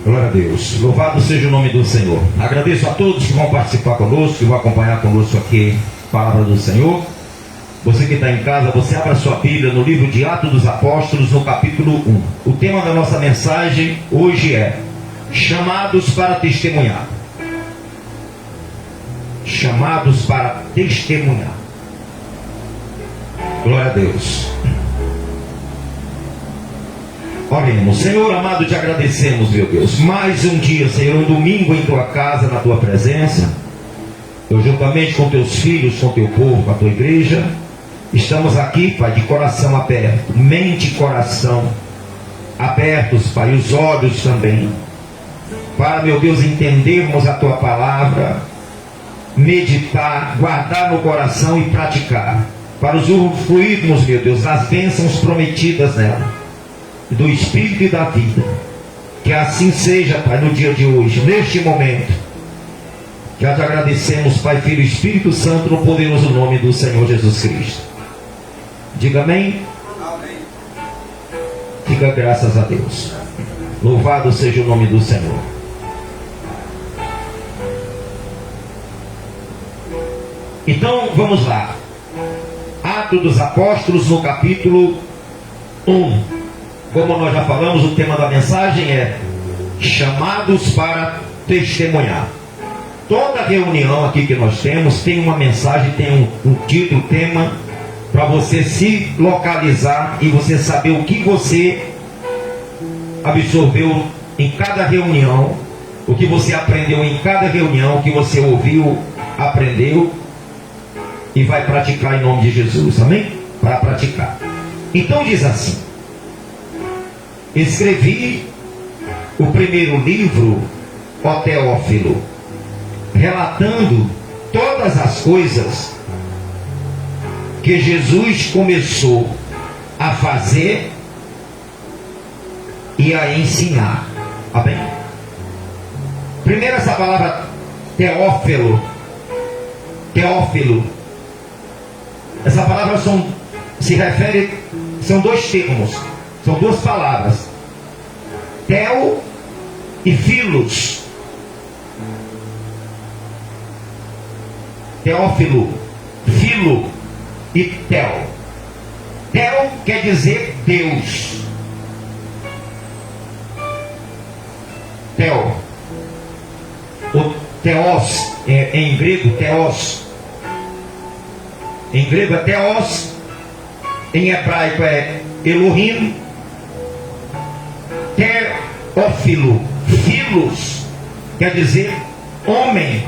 Glória a Deus. Louvado seja o nome do Senhor. Agradeço a todos que vão participar conosco, que vão acompanhar conosco aqui a palavra do Senhor. Você que está em casa, você abra sua Bíblia no livro de Atos dos Apóstolos, no capítulo 1. O tema da nossa mensagem hoje é chamados para testemunhar. Chamados para testemunhar. Glória a Deus. Oremos. Senhor amado, te agradecemos, meu Deus, mais um dia, Senhor, um domingo em tua casa, na tua presença. Eu juntamente com teus filhos, com teu povo, com a tua igreja, estamos aqui, Pai, de coração aberto, mente e coração abertos, Pai, e os olhos também, para, meu Deus, entendermos a tua palavra, meditar, guardar no coração e praticar, para usufruirmos, meu Deus, das bênçãos prometidas nela, do Espírito e da vida. Que assim seja, Pai, no dia de hoje, neste momento. Já te agradecemos, Pai, Filho e Espírito Santo, no poderoso nome do Senhor Jesus Cristo. Diga amém. Amém. Diga graças a Deus. Louvado seja o nome do Senhor. Então, vamos lá. Atos dos Apóstolos, no capítulo 1. Como nós já falamos, o tema da mensagem é chamados para testemunhar. Toda reunião aqui que nós temos tem uma mensagem, tem um título, tema, para você se localizar e você saber o que você absorveu em cada reunião, o que você aprendeu em cada reunião, o que você ouviu, aprendeu e vai praticar em nome de Jesus, amém? Para praticar. Então diz assim: escrevi o primeiro livro, ó Teófilo, relatando todas as coisas que Jesus começou a fazer e a ensinar. Amém? Primeiro, essa palavra Teófilo. Teófilo. Essa palavra se refere, são dois termos. São duas palavras, Teo e Filos. Teófilo, Filo e Teo. Teo quer dizer Deus. Teo. O Theos, em grego, Theos. Em grego é Theos. Em hebraico é Elohim. Teófilo, Filos, quer dizer homem.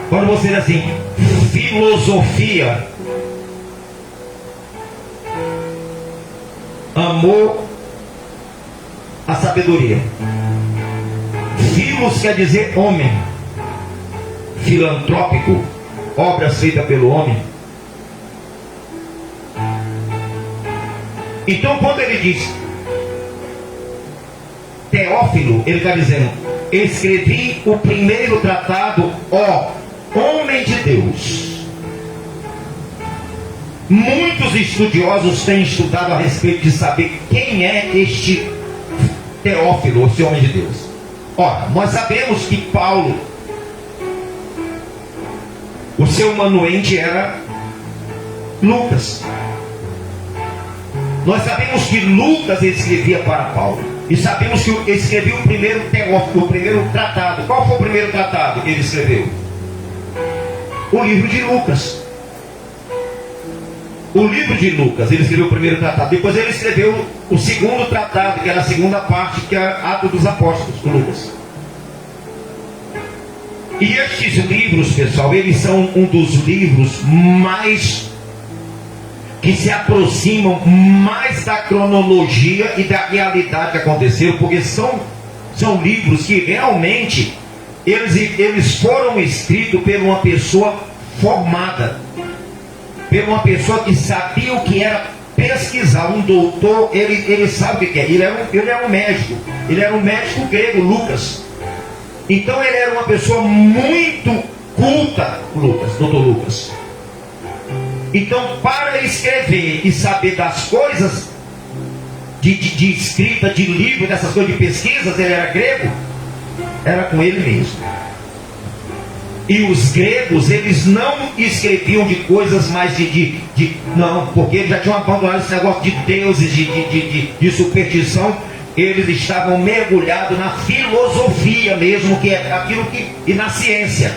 Quando você diz assim, filosofia, amor à sabedoria. Filos quer dizer homem, filantrópico, obras feitas pelo homem. Então, quando ele diz Teófilo, ele está dizendo: escrevi o primeiro tratado, ó homem de Deus. Muitos estudiosos têm estudado a respeito de saber quem é este Teófilo, esse homem de Deus. Ora, nós sabemos que Paulo, o seu amanuense era Lucas. Nós sabemos que Lucas escrevia para Paulo. E sabemos que ele escreveu o primeiro Teófilo, o primeiro tratado. Qual foi o primeiro tratado que ele escreveu? O livro de Lucas. O livro de Lucas, ele escreveu o primeiro tratado. Depois ele escreveu o segundo tratado, que era a segunda parte, que é Atos dos Apóstolos, com Lucas. E estes livros, pessoal, eles são um dos livros mais que se aproximam mais da cronologia e da realidade que aconteceu, porque são livros que realmente eles foram escritos por uma pessoa formada, por uma pessoa que sabia o que era pesquisar. Um doutor, ele sabe o que é. Ele era um médico, ele era um médico grego, Lucas. Então ele era uma pessoa muito culta, doutor Lucas. Então, para escrever e saber das coisas, de escrita, de livro, dessas coisas de pesquisas, ele era grego, era com ele mesmo. E os gregos, eles não escreviam de coisas mais não, porque eles já tinham abandonado esse negócio de deuses, de superstição. Eles estavam mergulhados na filosofia mesmo, que é aquilo e na ciência.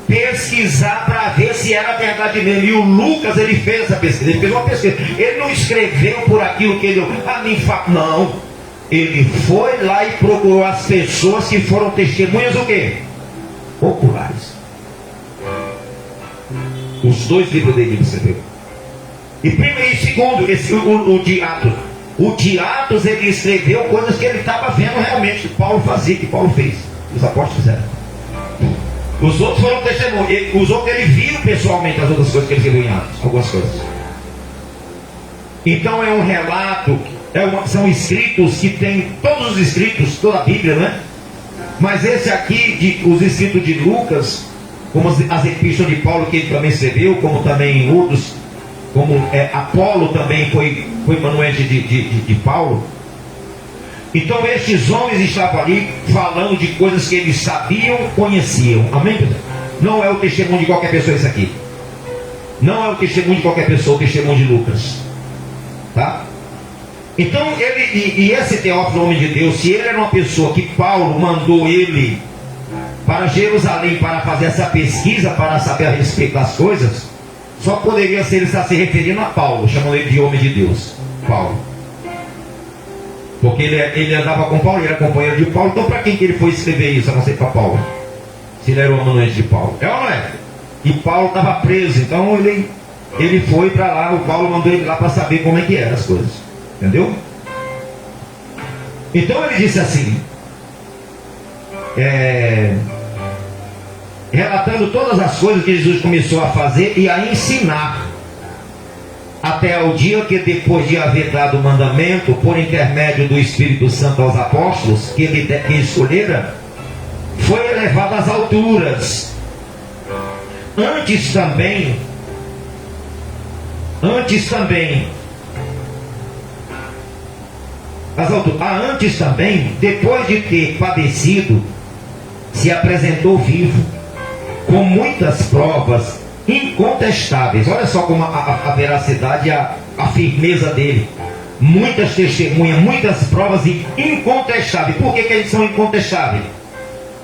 Pesquisar para ver se era verdade mesmo. E o Lucas, ele fez essa pesquisa, ele fez uma pesquisa. Ele não escreveu por aquilo que ele não. Ele foi lá e procurou as pessoas que foram testemunhas o quê? Oculares. Os dois livros dele ele escreveu. E primeiro e segundo, o de Atos. O de Atos ele escreveu coisas que ele estava vendo realmente, que Paulo fazia, que Paulo fez. Os apóstolos fizeram. Os outros foram testemunhos. Os outros ele viu pessoalmente as outras coisas que ele escreveu em Atos. Algumas coisas. Então é um relato, são escritos que tem todos os escritos, toda a Bíblia, né? Mas esse aqui, os escritos de Lucas, como as epístolas de Paulo que ele também escreveu, como também outros, como Apolo também foi manuente de Paulo. Então estes homens estavam ali falando de coisas que eles sabiam, conheciam. Amém, Pedro? Não é o testemunho de qualquer pessoa isso aqui. Não é o testemunho de qualquer pessoa, o testemunho de Lucas. Tá? Então ele, esse Teófilo, homem de Deus, se ele era uma pessoa que Paulo mandou ele para Jerusalém para fazer essa pesquisa, para saber a respeito das coisas, só poderia ser ele estar se referindo a Paulo, chamando ele de homem de Deus, Paulo. Porque ele andava com Paulo, ele era companheiro de Paulo. Então para quem que ele foi escrever isso, a não ser para Paulo? Se ele era o amanuense de Paulo, é ou não é? E Paulo estava preso, então ele foi para lá, o Paulo mandou ele lá para saber como é que eram as coisas. Entendeu? Então ele disse assim, relatando todas as coisas que Jesus começou a fazer e a ensinar, até o dia que, depois de haver dado o mandamento por intermédio do Espírito Santo aos apóstolos que ele escolhera, foi elevado às alturas. Antes também, depois de ter padecido, se apresentou vivo, com muitas provas incontestáveis. Olha só como a veracidade e a firmeza dele. Muitas testemunhas, muitas provas incontestáveis. Por que eles são incontestáveis?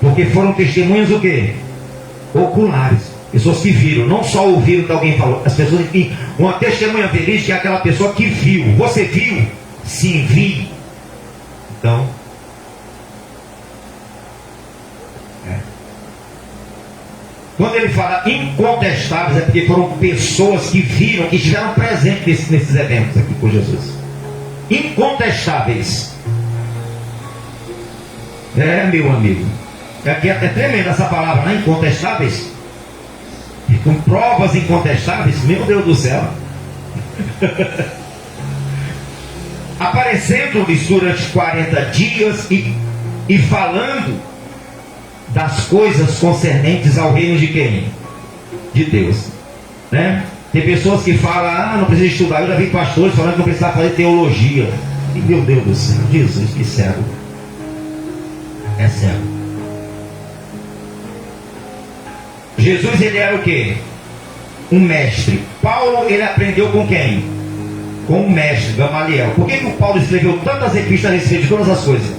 Porque foram testemunhas o quê? Oculares. Pessoas que viram, não só ouviram que alguém falou. As pessoas que uma testemunha verídica é aquela pessoa que viu. Você viu? Sim, vi. Então, quando ele fala incontestáveis, é porque foram pessoas que viram, que estiveram presentes nesses eventos aqui com Jesus. Incontestáveis. Meu amigo. Aqui é tremenda essa palavra, né? Incontestáveis. Com provas incontestáveis. Meu Deus do céu. Aparecendo-lhes durante 40 dias e falando das coisas concernentes ao reino de quem? De Deus, né? Tem pessoas que falam, não precisa estudar. Eu já vi pastores falando que não precisa fazer teologia. E meu Deus do céu, Jesus, que cego. É cego. Jesus, ele era o quê? Um mestre. Paulo, ele aprendeu com quem? Com o mestre, Gamaliel. Por que o Paulo escreveu tantas epístolas a respeito de todas as coisas?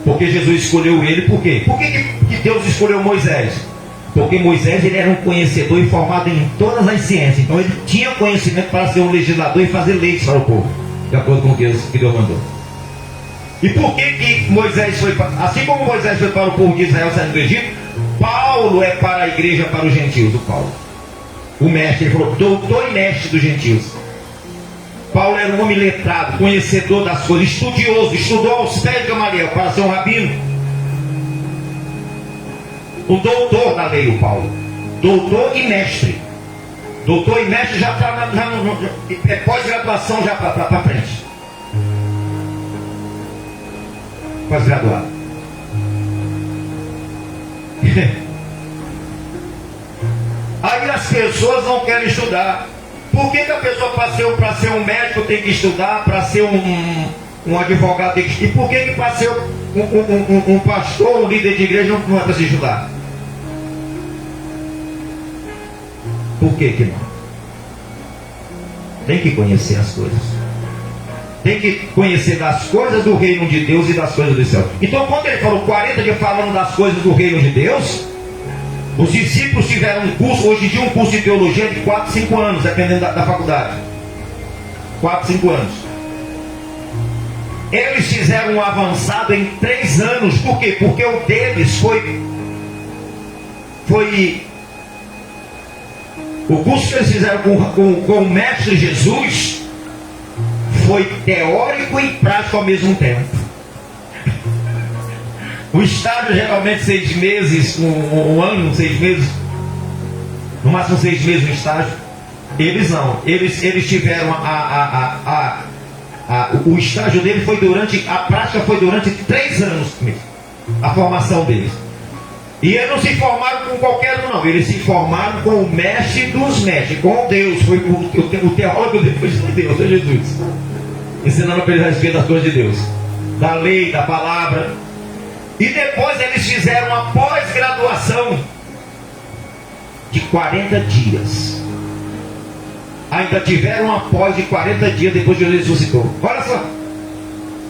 Porque Jesus escolheu ele. Por quê? Por que Deus escolheu Moisés? Porque Moisés, ele era um conhecedor e formado em todas as ciências. Então ele tinha conhecimento para ser um legislador e fazer leis para o povo, de acordo com o que Deus mandou. E por que Moisés foi assim como Moisés foi para o povo de Israel saindo do Egito, Paulo é para a igreja, para os gentios. O Paulo, o mestre, ele falou, doutor e mestre dos gentios. Paulo era um homem letrado, conhecedor das coisas, estudioso, estudou aos pés de Gamaliel para ser um rabino. O doutor da lei, o Paulo. Doutor e mestre. Doutor e mestre já está é pós-graduação já para frente. Pós-graduado. Aí as pessoas não querem estudar. Por que a pessoa, para ser um médico, tem que estudar, para ser um advogado tem que estudar? E por que para ser um pastor, um líder de igreja, não é para se estudar? Por que não? Tem que conhecer as coisas. Tem que conhecer das coisas do reino de Deus e das coisas do céu. Então, quando ele falou 40 dias falando das coisas do reino de Deus, os discípulos tiveram um curso, hoje em dia um curso de teologia de 4, 5 anos, dependendo da faculdade. 4, 5 anos. Eles fizeram um avançado em 3 anos. Por quê? Porque o deles foi o curso que eles fizeram com o Mestre Jesus foi teórico e prático ao mesmo tempo. O estágio geralmente 6 meses, um ano, 6 meses, no máximo 6 meses no estágio. Eles não, eles tiveram o estágio dele foi a prática foi durante 3 anos mesmo, a formação deles. E eles não se formaram com qualquer um, não. Eles se formaram com o mestre dos mestres, com Deus. Foi o teólogo depois de Deus, é Jesus. Ensinando para eles a respeito das coisas de Deus, da lei, da palavra. E depois eles fizeram uma pós-graduação de 40 dias. Ainda tiveram uma pós de 40 dias depois que Jesus ressuscitou. Olha só,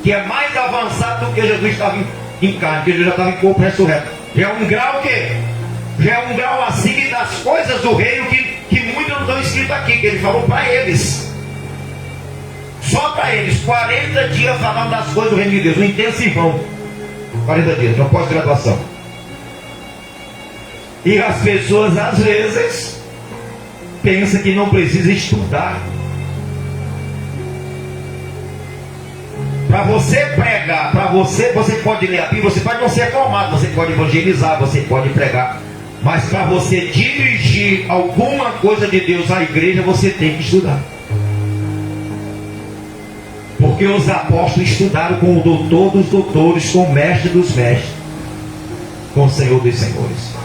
que é mais avançado do que Jesus estava em carne, que Jesus já estava em corpo ressurreto. Já é um grau que? Já é um grau acima das coisas do reino que muitos não estão escritos aqui, que ele falou para eles. Só para eles, 40 dias falando das coisas do reino de Deus, um intensivão. 40 dias, uma pós-graduação. E as pessoas às vezes pensam que não precisa estudar. Para você pregar, você pode ler a Bíblia, você pode não ser formado, você pode evangelizar, você pode pregar. Mas para você dirigir alguma coisa de Deus à igreja, você tem que estudar. Porque os apóstolos estudaram com o doutor dos doutores, com o mestre dos mestres, com o Senhor dos senhores.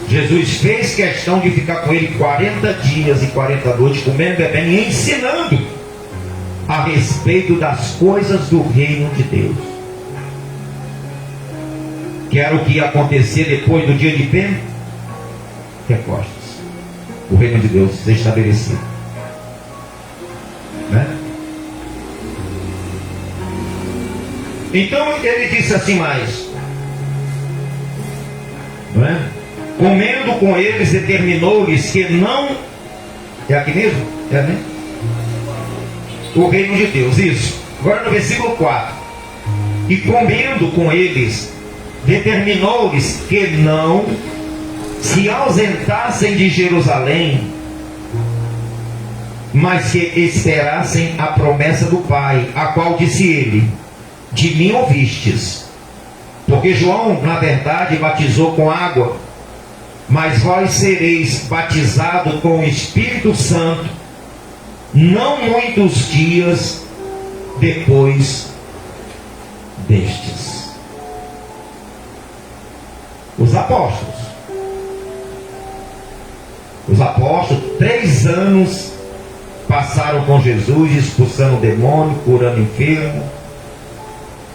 Jesus fez questão de ficar com ele 40 dias e 40 noites, comendo, bebendo e ensinando a respeito das coisas do reino de Deus. Que era o que ia acontecer depois do dia de Pentecostes. O reino de Deus se estabelecido. Né? Então ele disse assim mais, não é? Comendo com eles, determinou-lhes que não... É aqui mesmo? É, né? O reino de Deus, isso. Agora no versículo 4. E comendo com eles, determinou-lhes que não se ausentassem de Jerusalém, mas que esperassem a promessa do Pai, a qual disse ele: de mim ouvistes. Porque João, na verdade, batizou com água, mas vós sereis batizados com o Espírito Santo não muitos dias depois destes. Os apóstolos, 3 anos passaram com Jesus, expulsando o demônio, curando enfermo,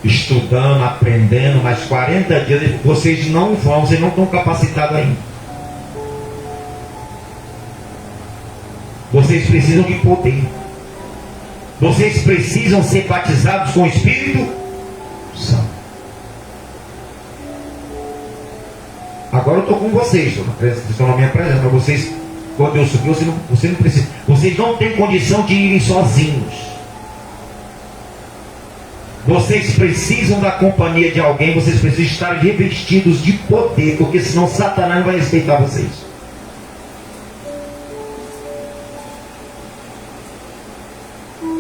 estudando, aprendendo, mas 40 dias vocês não estão capacitados ainda. Vocês precisam de poder. Vocês precisam ser batizados com o Espírito Santo. Agora eu estou com vocês, estão na minha presença, mas vocês, quando eu subir, você não precisa. Vocês não têm condição de irem sozinhos. Vocês precisam da companhia de alguém, vocês precisam estar revestidos de poder, porque senão Satanás não vai respeitar vocês.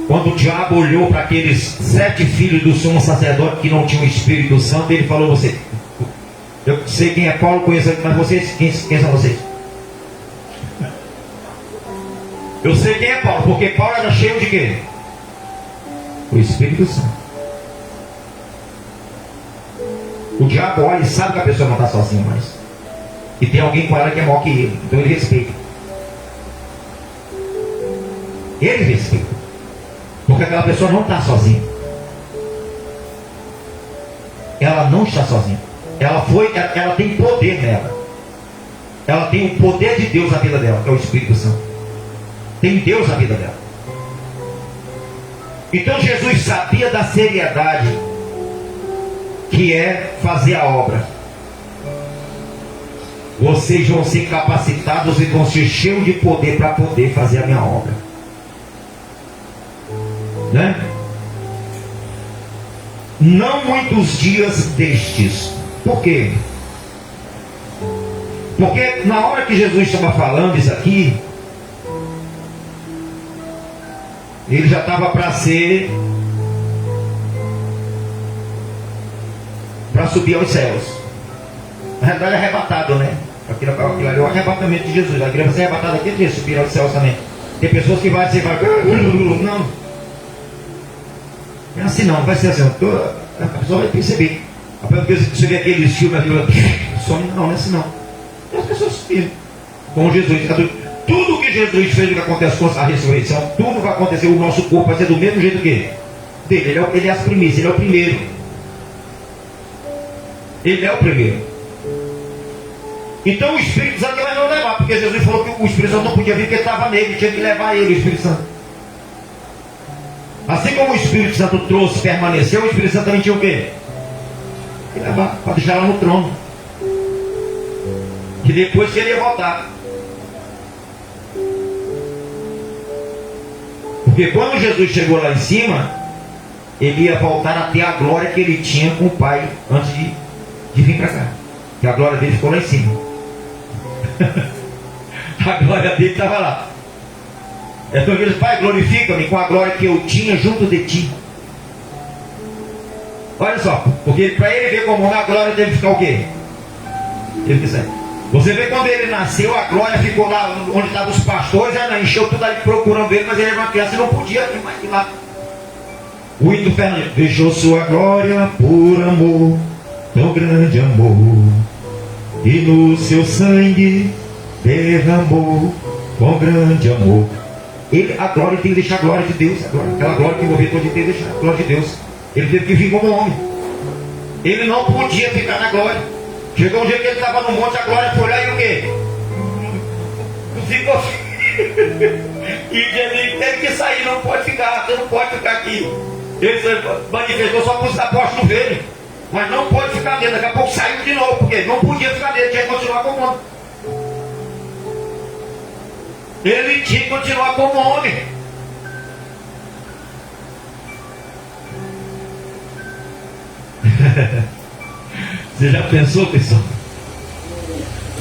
Quando o diabo olhou para aqueles 7 filhos do sumo sacerdote que não tinham o Espírito Santo, ele falou: eu sei quem é Paulo, conheço, mas vocês, quem são vocês? Eu sei quem é Paulo, porque Paulo era cheio de quê? O Espírito Santo. O diabo olha e sabe que a pessoa não está sozinha mais. E tem alguém com ela que é maior que ele, então ele respeita. Ele respeita. Porque aquela pessoa não está sozinha. Ela não está sozinha. Ela tem poder nela. Ela tem o poder de Deus na vida dela, que é o Espírito Santo. Tem Deus na vida dela. Então Jesus sabia da seriedade que é fazer a obra. Vocês vão ser capacitados e vão ser cheios de poder para poder fazer a minha obra. Né? Não muitos dias destes. Por quê? Porque na hora que Jesus estava falando isso aqui, ele já estava para subir aos céus. Na realidade é arrebatado, né? Aquilo ali é o arrebatamento de Jesus. A igreja vai ser arrebatada aqui de subir aos céus também. Tem pessoas que vão dizer, não. Não é assim não, vai ser assim. A pessoa vai perceber. Você vê aqueles filmes, some, não é assim não. E as pessoas subiram. Com Jesus. Tudo que Jesus fez, o que acontece com a ressurreição, tudo vai acontecer. O nosso corpo vai ser do mesmo jeito que ele. Ele é as primícias, ele é o primeiro. Ele é o primeiro. Então o Espírito Santo vai não levar, porque Jesus falou que o Espírito Santo não podia vir porque estava nele, tinha que levar ele, o Espírito Santo. Assim como o Espírito Santo trouxe, permaneceu, o Espírito Santo também tinha o quê? Que levar, para deixar lá no trono. Que depois que ele ia voltar. Porque quando Jesus chegou lá em cima, ele ia voltar a ter a glória que ele tinha com o Pai antes de vir para cá. Que a glória dele ficou lá em cima. A glória dele estava lá. Então ele disse, Pai, glorifica-me com a glória que eu tinha junto de ti. Olha só, porque para ele ver como a glória dele ficar o quê? Ele disse, você vê quando ele nasceu, a glória ficou lá onde estavam os pastores, ela encheu tudo ali procurando ele, mas ele era uma criança e não podia ir mais de lá. O hino do Fernando, deixou sua glória por amor, tão grande amor, e no seu sangue derramou com grande amor. A glória tem que deixar a glória de Deus, aquela glória que envolvia todo, tem que deixar a glória de Deus. Ele teve que vir como homem. Ele não podia ficar na glória. Chegou um dia que ele estava no monte, a glória foi lá e o quê? Ficou. E ele teve que sair, não pode ficar, você não pode ficar aqui. Ele manifestou só para os apóstolos verem. Mas não pode ficar dentro, daqui a pouco saiu de novo, porque não podia ficar dentro, tinha que continuar como homem. Ele tinha que continuar como homem. Você já pensou, pessoal?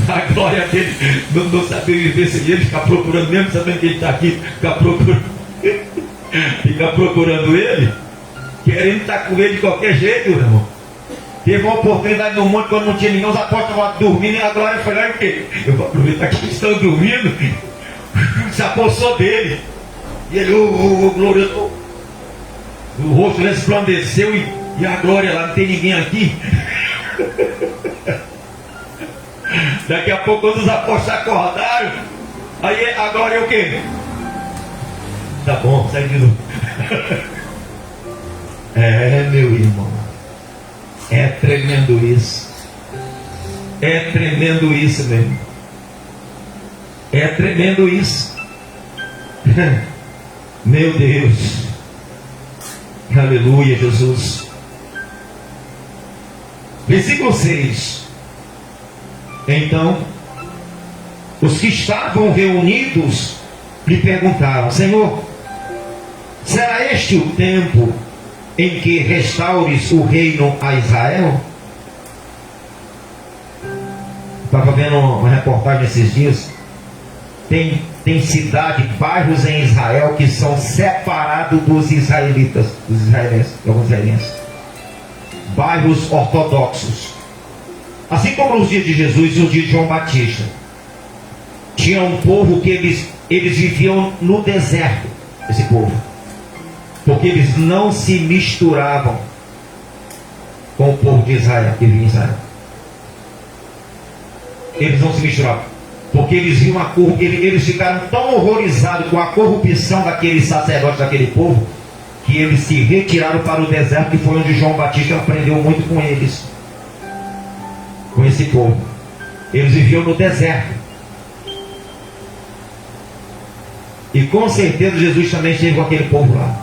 A glória dele não saber viver sem ele, ficar procurando, mesmo sabendo que ele está aqui, ficar procurando ele, querendo estar com ele de qualquer jeito, meu irmão. Teve uma oportunidade no monte quando não tinha ninguém, os apóstolos estavam dormindo e a glória foi lá e o quê? Eu vou aproveitar que eles estão dormindo, se apossou dele. E ele, glorioso, o rosto resplandeceu e a glória lá, não tem ninguém aqui. Daqui a pouco quando os apóstolos acordaram, aí a glória é o quê? Tá bom, sai de novo. Meu irmão, é tremendo isso. É tremendo isso mesmo. É tremendo isso. Meu Deus. Aleluia, Jesus. Versículo 6. Então, os que estavam reunidos lhe perguntaram: Senhor, será este o tempo em que restaures o reino a Israel? Estava vendo uma reportagem esses dias. Tem cidade, bairros em Israel que são separados dos israelitas, alguns israelenses. Bairros ortodoxos. Assim como nos dias de Jesus e nos dias de João Batista. Tinha um povo que eles viviam no deserto, esse povo. Porque eles não se misturavam com o povo de Israel, que vivia em Israel. Eles não se misturavam. Porque eles viam eles ficaram tão horrorizados com a corrupção daqueles sacerdotes, daquele povo, que eles se retiraram para o deserto, que foi onde João Batista aprendeu muito com eles, com esse povo. Eles viviam no deserto. E com certeza Jesus também esteve com aquele povo lá,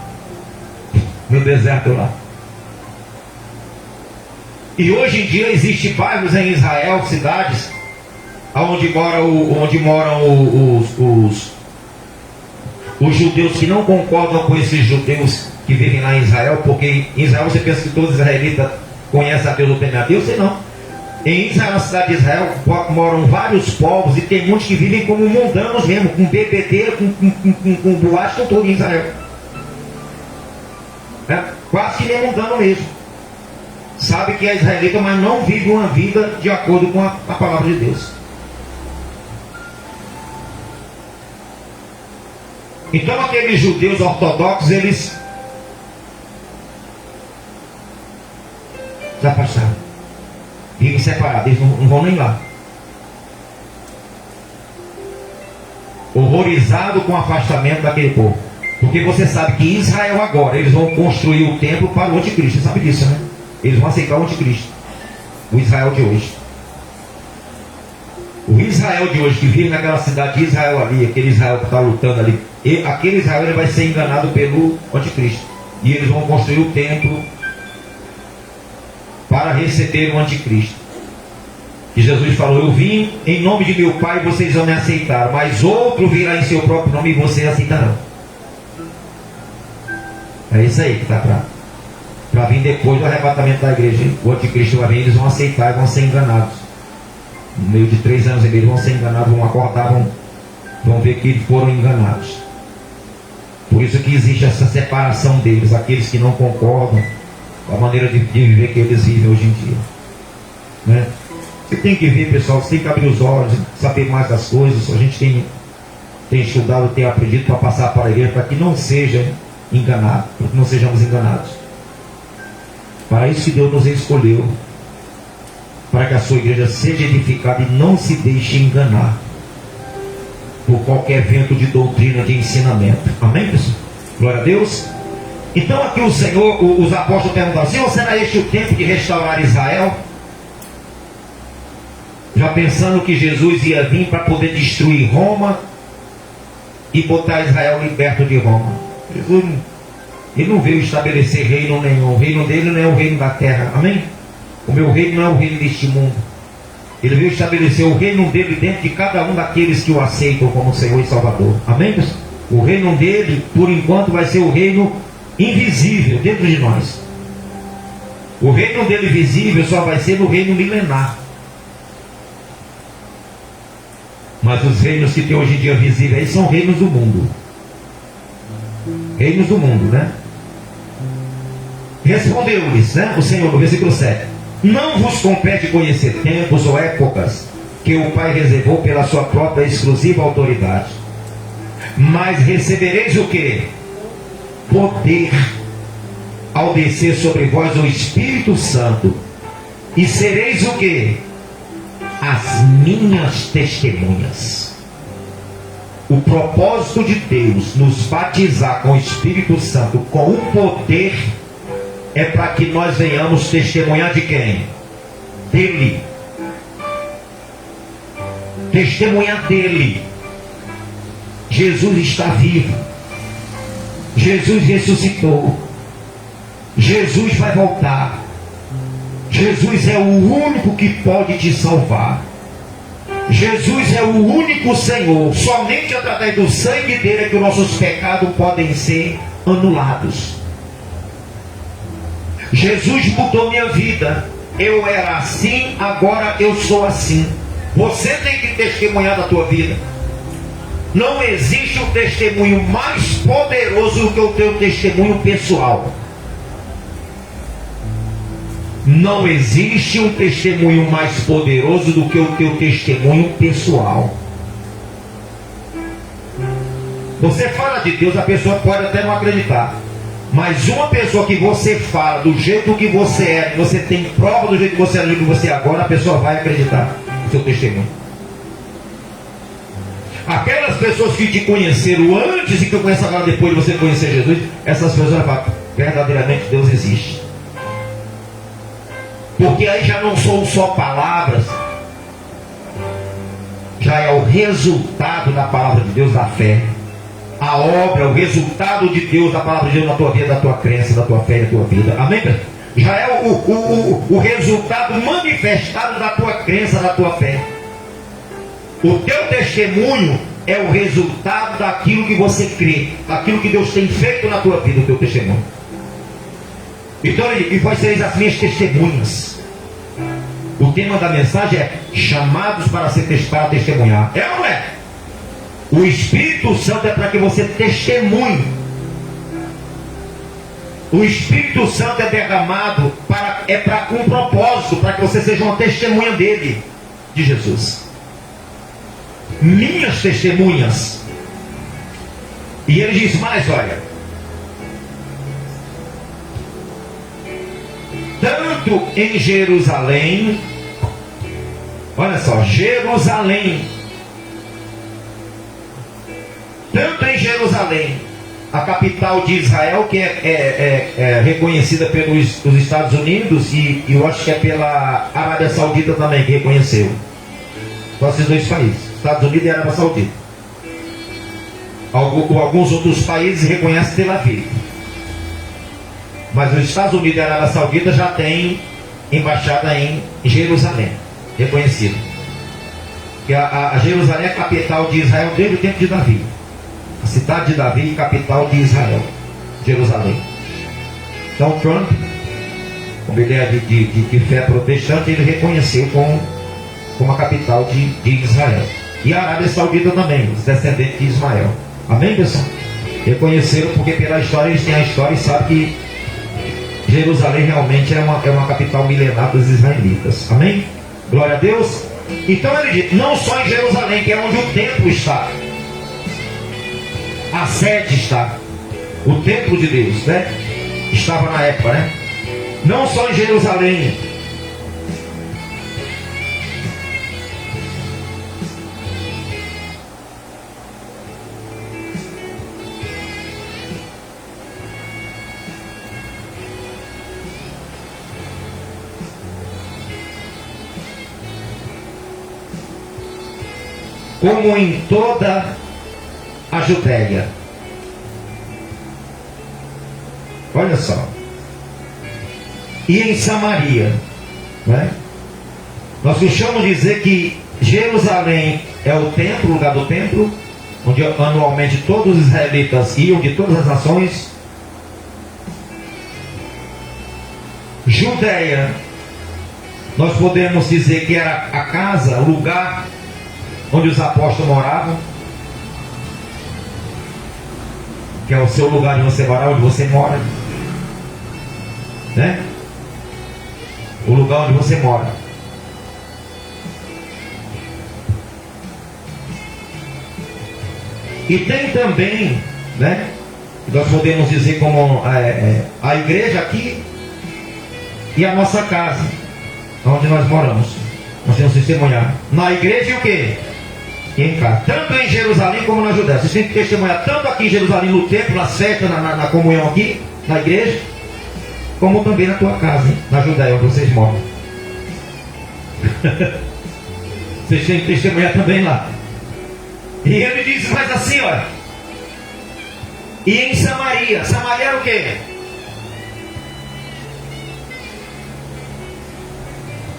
no deserto lá. E hoje em dia existem bairros em Israel, cidades, onde moram os judeus que não concordam com esses judeus que vivem lá em Israel, porque em Israel você pensa que todos os israelitas conhecem a Deus ou temem a Deus, sei não. Em Israel, na cidade de Israel, moram vários povos e tem muitos que vivem como mundanos mesmo, com bebedeira, com boate, com tudo em Israel. É, quase que nem mundano mesmo. Sabe que é israelita, mas não vive uma vida de acordo com a palavra de Deus. Então aqueles judeus ortodoxos, eles se afastaram, vivem separados, eles não vão nem lá. Horrorizado com o afastamento daquele povo. Porque você sabe que Israel agora, eles vão construir o templo para o anticristo. Você sabe disso, né? Eles vão aceitar o anticristo. O Israel de hoje. O Israel de hoje, que vive naquela cidade de Israel ali, aquele Israel que está lutando ali, aquele Israel ele vai ser enganado pelo anticristo. E eles vão construir o templo para receber o anticristo. E Jesus falou: eu vim em nome de meu Pai e vocês não me aceitaram, mas outro virá em seu próprio nome e vocês aceitarão. É isso aí que está para vir depois do arrebatamento da igreja. O anticristo vai vir, eles vão aceitar e vão ser enganados. No meio de 3 anos e meio vão ser enganados, vão acordar, vão ver que foram enganados. Por isso que existe essa separação deles, aqueles que não concordam com a maneira de viver que eles vivem hoje em dia, né? Você tem que ver, pessoal, você tem que abrir os olhos, saber mais das coisas. A gente tem estudado, tem aprendido para passar para a igreja, para que não seja enganado, para que não sejamos enganados. Para isso que Deus nos escolheu, para que a sua igreja seja edificada e não se deixe enganar por qualquer vento de doutrina, de ensinamento. Amém, pessoal? Glória a Deus. Então aqui o Senhor, os apóstolos perguntaram: Senhor, será este o tempo de restaurar Israel? Já pensando que Jesus ia vir para poder destruir Roma e botar Israel liberto de Roma. Jesus, ele não veio estabelecer reino nenhum. O reino dele não é o reino da terra. Amém? O meu reino não é o reino deste mundo. Ele veio estabelecer o reino dele dentro de cada um daqueles que o aceitam como Senhor e Salvador. Amém, pessoal? O reino dele, por enquanto, vai ser o reino invisível dentro de nós. O reino dele visível só vai ser no reino milenar. Mas os reinos que tem hoje em dia visíveis aí são reinos do mundo. Reinos do mundo, né? Respondeu-lhes, né, o Senhor no versículo 7: não vos compete conhecer tempos ou épocas que o Pai reservou pela sua própria exclusiva autoridade, mas recebereis o que? Poder ao descer sobre vós o Espírito Santo, e sereis o que? As minhas testemunhas. O propósito de Deus nos batizar com o Espírito Santo, com o poder, é para que nós venhamos testemunhar de quem? Dele. Testemunhar dele. Jesus está vivo. Jesus ressuscitou. Jesus vai voltar. Jesus é o único que pode te salvar. Jesus é o único Senhor. Somente através do sangue dele é que os nossos pecados podem ser anulados. Jesus mudou minha vida. Eu era assim, agora eu sou assim. Você tem que testemunhar da tua vida. Não existe um testemunho mais poderoso do que o teu testemunho pessoal. Não existe um testemunho mais poderoso do que o teu testemunho pessoal. Você fala de Deus, a pessoa pode até não acreditar. Mas uma pessoa que você fala do jeito que você é, você tem prova do jeito que você é, do jeito que você é agora, a pessoa vai acreditar no seu testemunho. Aquelas pessoas que te conheceram antes e que eu conheço agora depois de você conhecer Jesus, essas pessoas falam, verdadeiramente Deus existe. Porque aí já não são só palavras, já é o resultado da palavra de Deus, da fé. A obra, o resultado de Deus, da palavra de Deus na tua vida, da tua crença, da tua fé, da tua vida. Amém? Já é o resultado manifestado da tua crença, da tua fé. O teu testemunho é o resultado daquilo que você crê, daquilo que Deus tem feito na tua vida, o teu testemunho. Então, e vós sereis as minhas testemunhas. O tema da mensagem é chamados para testemunhar. É ou não é? O Espírito Santo é para que você testemunhe. O Espírito Santo é derramado com um propósito, para que você seja uma testemunha dele, de Jesus. Minhas testemunhas. E ele diz mais, olha, tanto em Jerusalém, olha só, Jerusalém, tanto em Jerusalém, a capital de Israel, que é reconhecida pelos Estados Unidos, e eu acho que é pela Arábia Saudita também, que reconheceu. Só esses dois países, Estados Unidos e Arábia Saudita. Alguns outros países reconhecem Tel Aviv, mas os Estados Unidos e a Arábia Saudita já têm embaixada em Jerusalém, reconhecida. Que a Jerusalém é a capital de Israel desde o tempo de Davi. A cidade de Davi, capital de Israel, Jerusalém. Então Trump, como ele é de fé protestante, ele reconheceu como a capital de Israel. E a Arábia Saudita também, os descendentes de Ismael. Amém, pessoal? Reconheceram porque pela história eles têm a história e sabem que Jerusalém realmente é uma capital milenar dos israelitas. Amém? Glória a Deus. Então ele diz, não só em Jerusalém, que é onde o templo está, a sede está, o templo de Deus, né? Estava na época, né? Não só em Jerusalém, como em toda a Judéia. Olha só. E em Samaria, né? Nós costumamos dizer que Jerusalém é o templo, o lugar do templo, onde anualmente todos os israelitas iam, de todas as nações. Judéia, nós podemos dizer que era a casa, o lugar onde os apóstolos moravam, que é o seu lugar de você morar, onde você mora, né? O lugar onde você mora. E tem também, né? Nós podemos dizer como a igreja aqui e a nossa casa, onde nós moramos. Nós temos que testemunhar na igreja e o quê? E em casa. Tanto em Jerusalém como na Judéia. Vocês têm que testemunhar tanto aqui em Jerusalém, no templo, na festa, na comunhão aqui, na igreja, como também na tua casa, hein? Na Judéia, onde vocês moram. Vocês têm que testemunhar também lá. E ele diz mais assim, olha. E em Samaria. Samaria era o quê?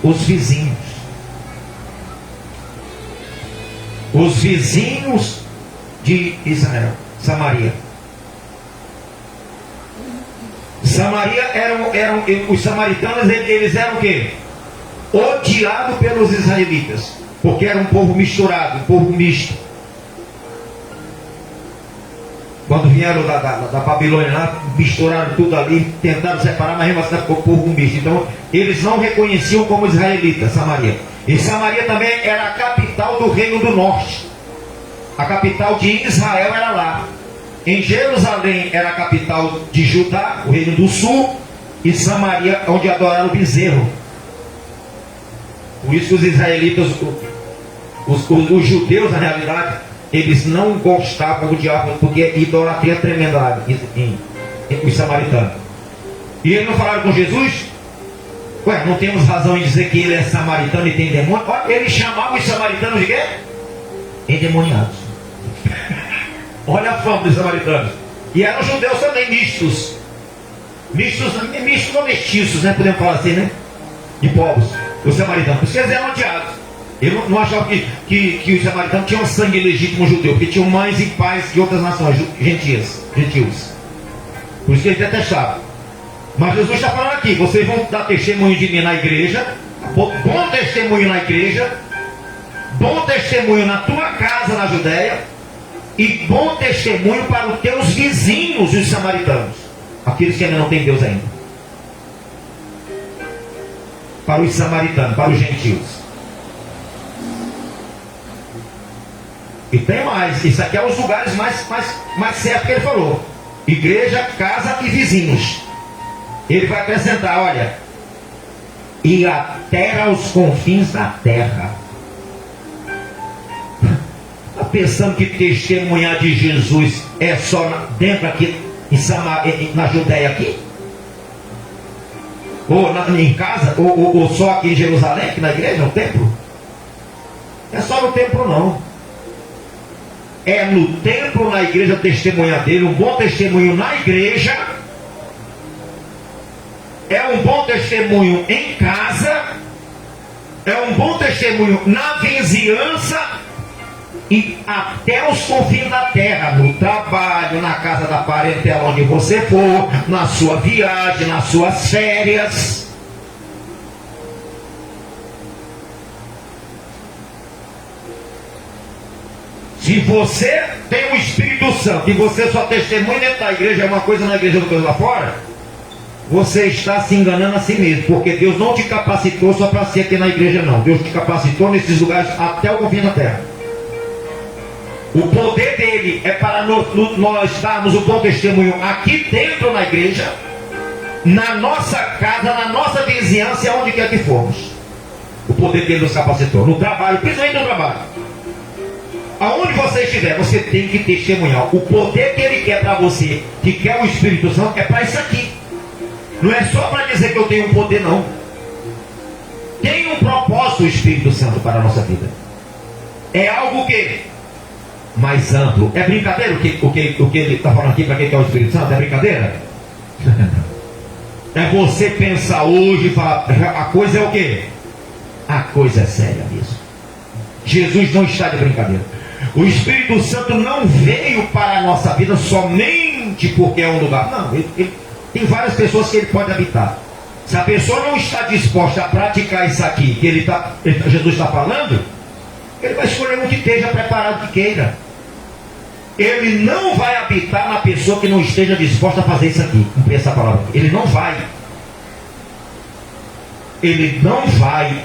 Os vizinhos. Os vizinhos de Israel. Samaria. Samaria eram os samaritanos, eles eram o quê? Odiados pelos israelitas, porque era um povo misturado, um povo misto. Quando vieram da Babilônia lá, misturaram tudo ali, tentaram separar, mas mesmo assim ficou povo misto. Então eles não reconheciam como israelitas Samaria. E Samaria também era a capital do reino do norte. A capital de Israel era lá. Em Jerusalém era a capital de Judá, o reino do sul, e Samaria, onde adoraram o bezerro. Por isso que os israelitas, os judeus na realidade, eles não gostavam do diabo, porque idolatria é tremenda lá em os samaritanos. E eles não falaram com Jesus? Ué, não temos razão em dizer que ele é samaritano e tem demônio? Olha, ele chamava os samaritanos de quê? Endemoniados. Olha a fama dos samaritanos. E eram judeus também mistos. Mistos ou mestiços, né? Podemos falar assim, né? De povos. Os samaritanos. Por isso que eles eram odiados. Eu não achava que os samaritanos tinham sangue legítimo judeu, porque tinham mães e pais de outras nações, gentios. Por isso que eles detestavam. Mas Jesus está falando aqui, vocês vão dar testemunho de mim na igreja, bom testemunho na igreja, bom testemunho na tua casa na Judéia, e bom testemunho para os teus vizinhos, os samaritanos, aqueles que ainda não têm Deus ainda. Para os samaritanos, para os gentios. E tem mais, isso aqui é os lugares mais certos que ele falou: igreja, casa e vizinhos. Ele vai acrescentar, olha, e até aos confins da terra. Está pensando que testemunhar de Jesus é só dentro aqui na Judéia aqui? Ou em casa? Ou só aqui em Jerusalém, aqui na igreja, no templo? É só no templo não. É no templo, na igreja, testemunhar dele, um bom testemunho na igreja. É um bom testemunho em casa, é um bom testemunho na vizinhança e até os confins da terra, no trabalho, na casa da parentela onde você for, na sua viagem, nas suas férias. Se você tem o Espírito Santo e você só testemunha dentro da igreja, é uma coisa na igreja, outra coisa lá fora, você está se enganando a si mesmo, porque Deus não te capacitou só para ser aqui na igreja não. Deus te capacitou nesses lugares até o confim da terra. O poder dele é para nós darmos o bom testemunho aqui dentro na igreja, na nossa casa, na nossa vizinhança, onde quer que formos. O poder dele nos capacitou. No trabalho, principalmente no trabalho. Aonde você estiver, você tem que testemunhar. O poder que ele quer para você, que quer o Espírito Santo, é para isso aqui. Não é só para dizer que eu tenho um poder, não. Tem um propósito o Espírito Santo para a nossa vida. É algo que mais amplo. É brincadeira o que ele está falando aqui para quem quer o Espírito Santo? É brincadeira? É você pensar hoje e falar, a coisa é o quê? A coisa é séria mesmo. Jesus não está de brincadeira. O Espírito Santo não veio para a nossa vida somente porque é um lugar. Não, tem várias pessoas que ele pode habitar. Se a pessoa não está disposta a praticar isso aqui, que Jesus está falando, ele vai escolher um que esteja preparado, que queira. Ele não vai habitar na pessoa que não esteja disposta a fazer isso aqui, cumprir essa palavra. Ele não vai. Ele não vai.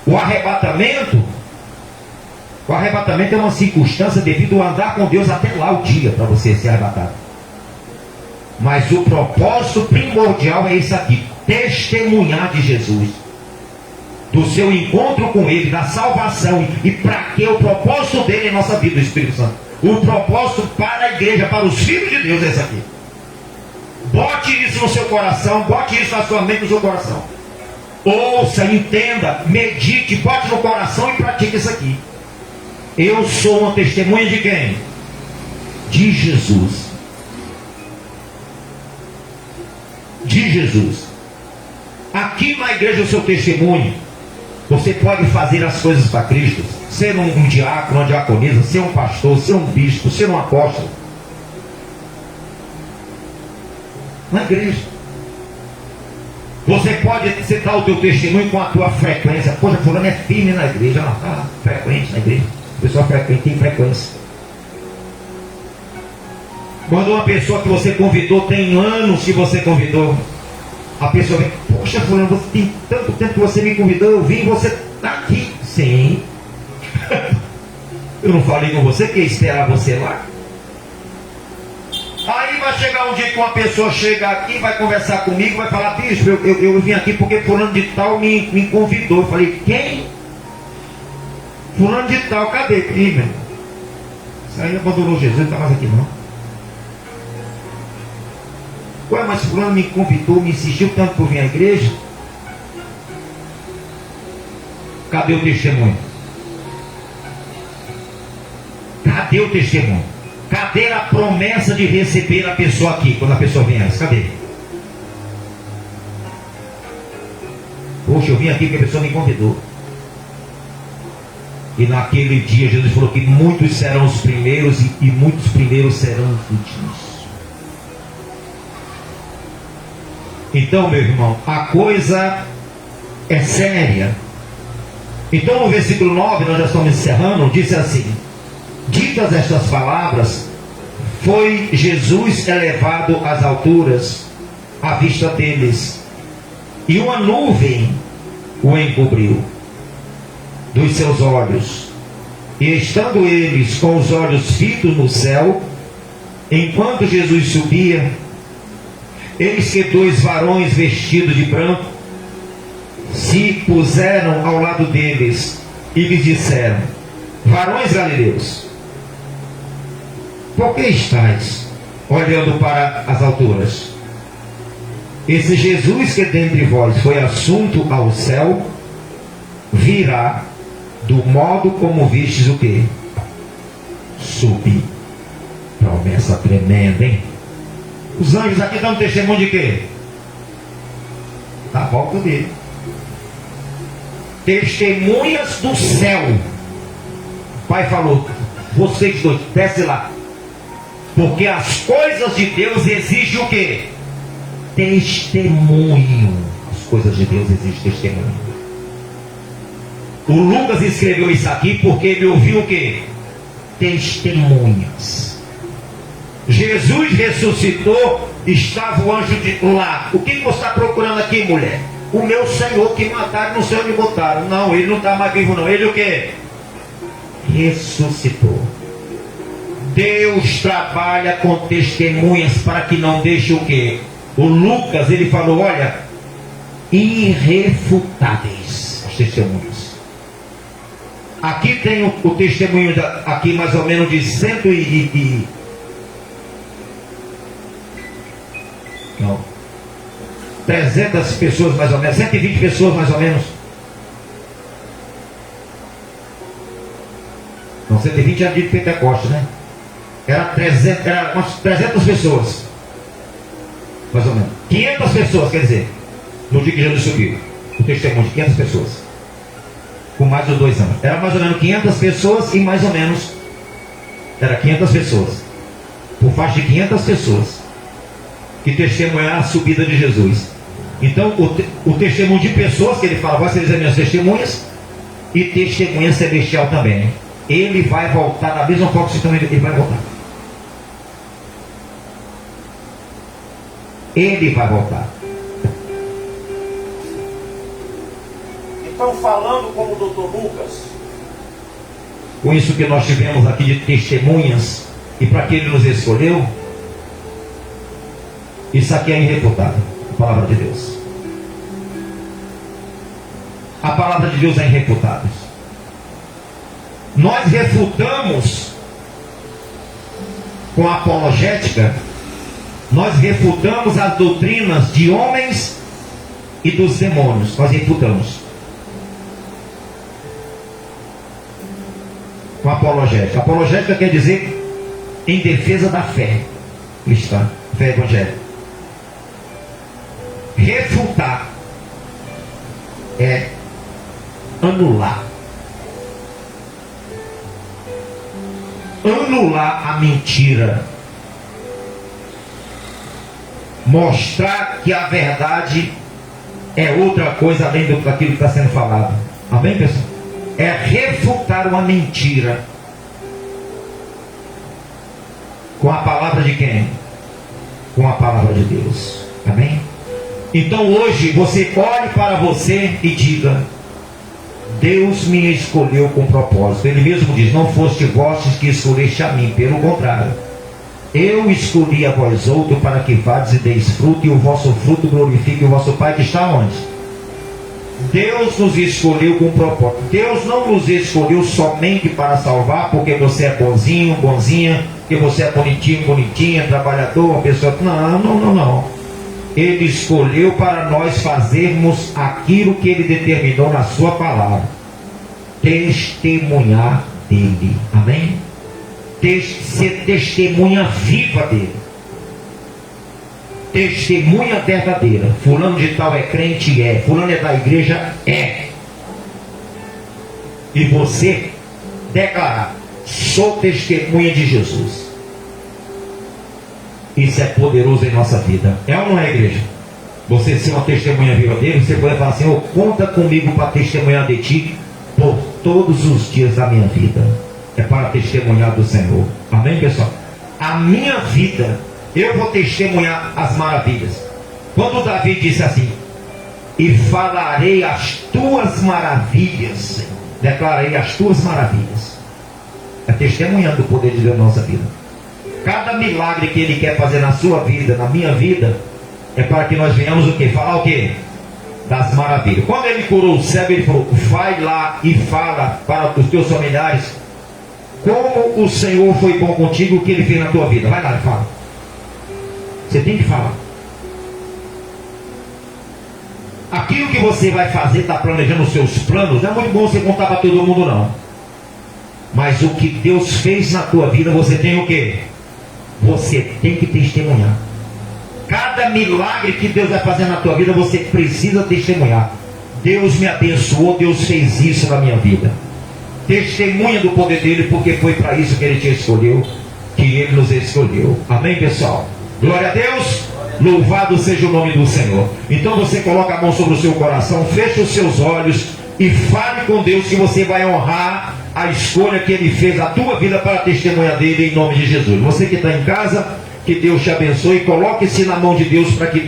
O arrebatamento é uma circunstância devido a andar com Deus até lá o dia para você ser arrebatado. Mas o propósito primordial é esse aqui: testemunhar de Jesus, do seu encontro com Ele, da salvação. E para que o propósito dele em nossa vida, o Espírito Santo? O propósito para a igreja, para os filhos de Deus é esse aqui. Bote isso no seu coração, bote isso na sua mente, no seu coração. Ouça, entenda, medite, bote no coração e pratique isso aqui. Eu sou uma testemunha de quem? De Jesus. De Jesus. Aqui na igreja o seu testemunho. Você pode fazer as coisas para Cristo. Ser um diácono, uma diaconisa, ser um pastor, ser um bispo, ser um apóstolo. Na igreja. Você pode citar o teu testemunho com a tua frequência. Poxa, fulano é firme na igreja, ela está frequente na igreja. A pessoa frequente tem frequência. Quando uma pessoa que você convidou, tem anos que você convidou, a pessoa vem, poxa, fulano, você tem tanto tempo que você me convidou, eu vim, você está aqui. Sim. Eu não falei com você que ia esperar você lá? Aí vai chegar um dia que uma pessoa chega aqui, vai conversar comigo, vai falar, bicho, eu vim aqui porque fulano de tal me convidou. Eu falei, quem? Fulano de tal, cadê? Ih, meu? Isso aí abandonou Jesus, não está mais aqui não. Ué, mas fulano me convidou, me insistiu tanto por vir à igreja. Cadê o testemunho? Cadê o testemunho? Cadê a promessa de receber a pessoa aqui, quando a pessoa vem? Cadê? Poxa, eu vim aqui porque a pessoa me convidou. E naquele dia Jesus falou que muitos serão os primeiros e muitos primeiros serão os últimos. Então, meu irmão, a coisa é séria. Então, no versículo 9, nós já estamos encerrando, diz assim: ditas estas palavras, foi Jesus elevado às alturas à vista deles, e uma nuvem o encobriu dos seus olhos. E estando eles com os olhos fitos no céu, enquanto Jesus subia, eis que dois varões vestidos de branco se puseram ao lado deles e lhes disseram: varões galileus, por que estáis olhando para as alturas? Esse Jesus que dentre vós foi assunto ao céu, virá do modo como vistes o quê? Subir. Promessa tremenda, hein? Os anjos aqui dão testemunho de quê? Da volta dele. Testemunhas do céu. O pai falou: vocês dois, desce lá. Porque as coisas de Deus exigem o quê? Testemunho. As coisas de Deus exigem testemunho. O Lucas escreveu isso aqui porque ele ouviu o quê? Testemunhas. Jesus ressuscitou, estava o anjo de lá. O que você está procurando aqui, mulher? O meu Senhor que mataram, não sei onde botaram. Não, ele não está mais vivo não. Ele o quê? Ressuscitou. Deus trabalha com testemunhas para que não deixe o quê? O Lucas, ele falou, olha, irrefutáveis as testemunhas. Aqui tem o testemunho aqui mais ou menos de 300 pessoas mais ou menos, 120 pessoas mais ou menos. Não, 120 era de Pentecostes, né? Era umas 300 pessoas. Mais ou menos. 500 pessoas, quer dizer, no dia que Jesus subiu. O testemunho de 500 pessoas. Com mais de 2 anos. Era mais ou menos 500 pessoas e mais ou menos. Era 500 pessoas. Por faixa de 500 pessoas. Que testemunharam a subida de Jesus. Então, o testemunho de pessoas que ele fala, vai ser as minhas testemunhas. E testemunha celestial também. Ele vai voltar da mesma forma que você também. Ele vai voltar. Ele vai voltar. Então, falando como o doutor Lucas, com isso que nós tivemos aqui de testemunhas, e para que ele nos escolheu, isso aqui é irrefutável, a palavra de Deus. A palavra de Deus é irrefutável. Nós refutamos com a apologética, nós refutamos as doutrinas de homens e dos demônios. Nós refutamos. Com apologética. Apologética quer dizer em defesa da fé cristã, fé evangélica. Refutar é anular. Anular a mentira. Mostrar que a verdade é outra coisa além daquilo que está sendo falado. Amém, pessoal? É refutar uma mentira. Com a palavra de quem? Com a palavra de Deus. Amém? Então hoje você olhe para você e diga: Deus me escolheu com propósito. Ele mesmo diz: não foste vós que escolheste a mim, pelo contrário, eu escolhi a vós outro para que vades e deis fruto, e o vosso fruto glorifique o vosso Pai que está onde? Deus nos escolheu com propósito. Deus não nos escolheu somente para salvar porque você é bonzinho, bonzinha, porque você é bonitinho, bonitinha, trabalhador, uma pessoa. Não. Ele escolheu para nós fazermos aquilo que Ele determinou na sua palavra. Testemunhar dele. Amém? Ser testemunha viva dele. Testemunha verdadeira. Fulano de tal é crente? É. Fulano é da igreja? É. E você declarar: sou testemunha de Jesus. Isso é poderoso em nossa vida. É ou não é, igreja? Você ser uma testemunha viva dele, você pode falar assim: conta comigo para testemunhar de ti por todos os dias da minha vida. É para testemunhar do Senhor. Amém, pessoal? A minha vida, eu vou testemunhar as maravilhas. Quando Davi disse assim: e falarei as tuas maravilhas, Senhor. Declarei as tuas maravilhas. É testemunhando o poder de Deus na nossa vida. Cada milagre que Ele quer fazer na sua vida, na minha vida, é para que nós venhamos o quê? Falar o quê? Das maravilhas. Quando Ele curou o cego, Ele falou: vai lá e fala para os teus familiares como o Senhor foi bom contigo, o que Ele fez na tua vida. Vai lá e fala. Você tem que falar. Aquilo que você vai fazer, está planejando os seus planos, não é muito bom você contar para todo mundo, não. Mas o que Deus fez na tua vida, você tem o quê? Você tem que testemunhar. Cada milagre que Deus vai fazer na tua vida, você precisa testemunhar. Deus me abençoou, Deus fez isso na minha vida. Testemunha do poder dele, porque foi para isso que Ele te escolheu, que Ele nos escolheu. Amém, pessoal? Glória a Deus. Louvado seja o nome do Senhor. Então você coloca a mão sobre o seu coração, fecha os seus olhos e fale com Deus que você vai honrar a escolha que Ele fez na tua vida para testemunhar dele, em nome de Jesus. Você que está em casa, que Deus te abençoe. Coloque-se na mão de Deus para que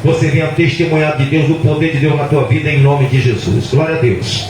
você venha testemunhar de Deus, do poder de Deus na tua vida, em nome de Jesus. Glória a Deus.